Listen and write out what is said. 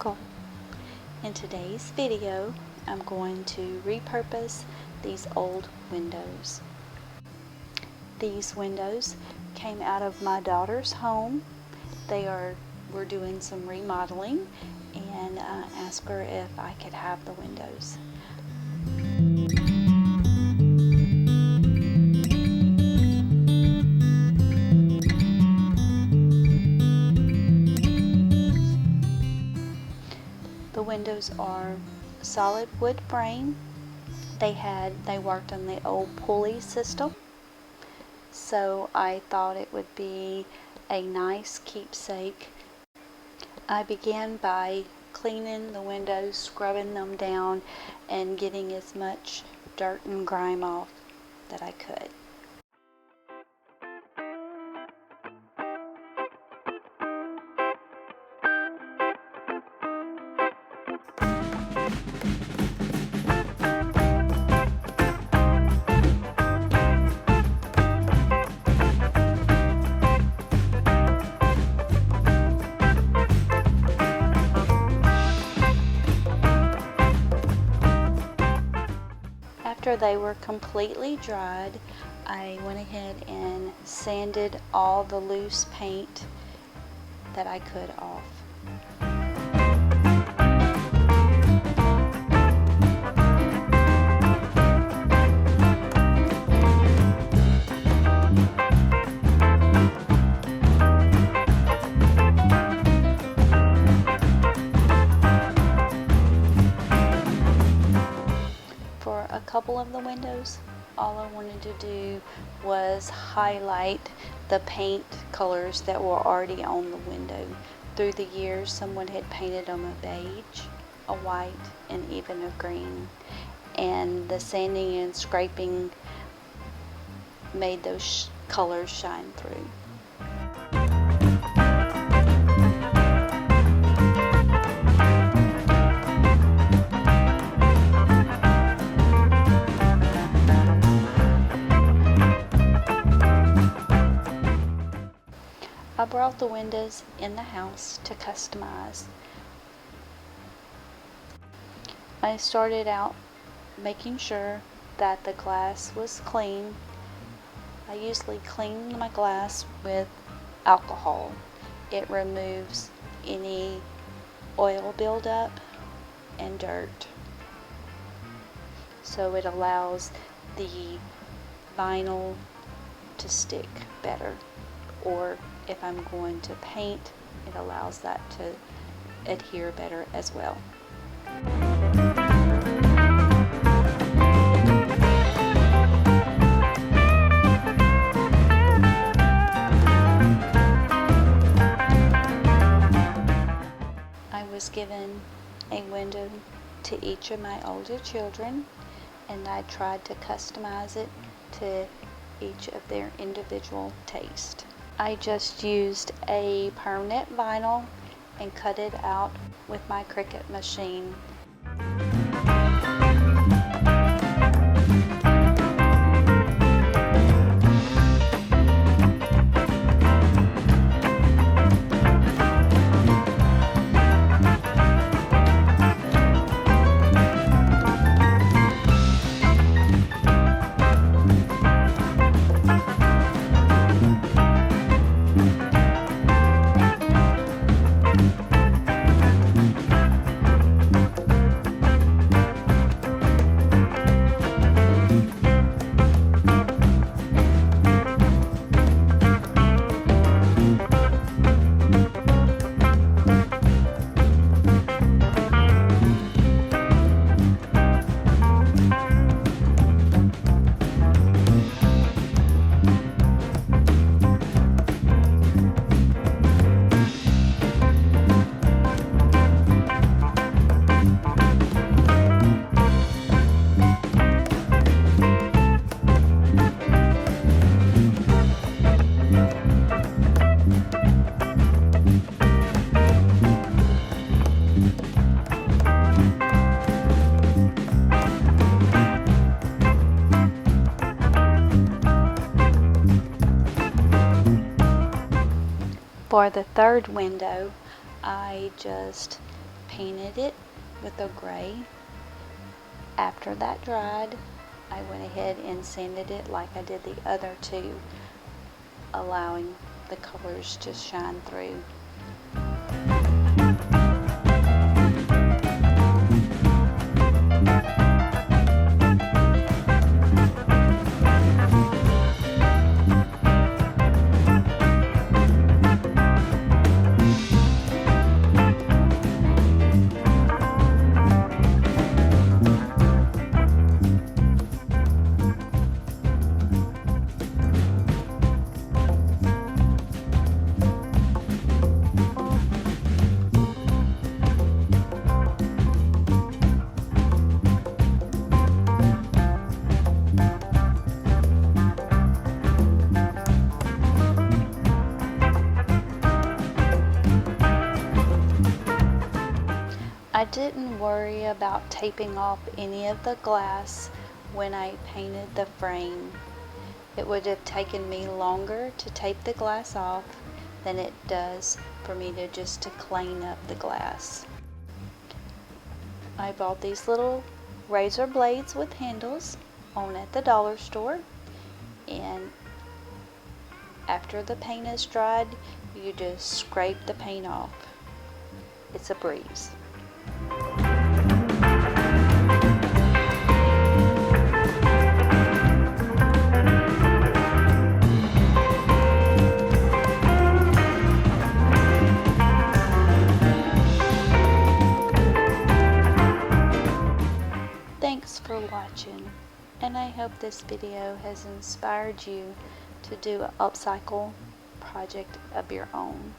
Upcycle. In today's video, I'm going to repurpose these old windows. These windows came out of my daughter's home. We're doing some remodeling, and I asked her if I could have the windows. The windows are solid wood frame. They worked on the old pulley system, so I thought it would be a nice keepsake. I began by cleaning the windows, scrubbing them down, and getting as much dirt and grime off that I could. After they were completely dried, I went ahead and sanded all the loose paint that I could off. For a couple of the windows, all I wanted to do was highlight the paint colors that were already on the window. Through the years, someone had painted them a beige, a white, and even a green. And the sanding and scraping made those colors shine through. I brought the windows in the house to customize. I started out making sure that the glass was clean. I usually clean my glass with alcohol. It removes any oil buildup and dirt, so it allows the vinyl to stick better. Or if I'm going to paint, it allows that to adhere better as well. I was given a window to each of my older children, and I tried to customize it to each of their individual taste. I just used a permanent vinyl and cut it out with my Cricut machine. For the third window, I just painted it with a gray. After that dried, I went ahead and sanded it like I did the other two, allowing the colors to shine through. I didn't worry about taping off any of the glass when I painted the frame. It would have taken me longer to tape the glass off than it does for me to clean up the glass. I bought these little razor blades with handles at the dollar store, and after the paint is dried, you just scrape the paint off. It's a breeze. Thanks for watching, and I hope this video has inspired you to do an upcycle project of your own.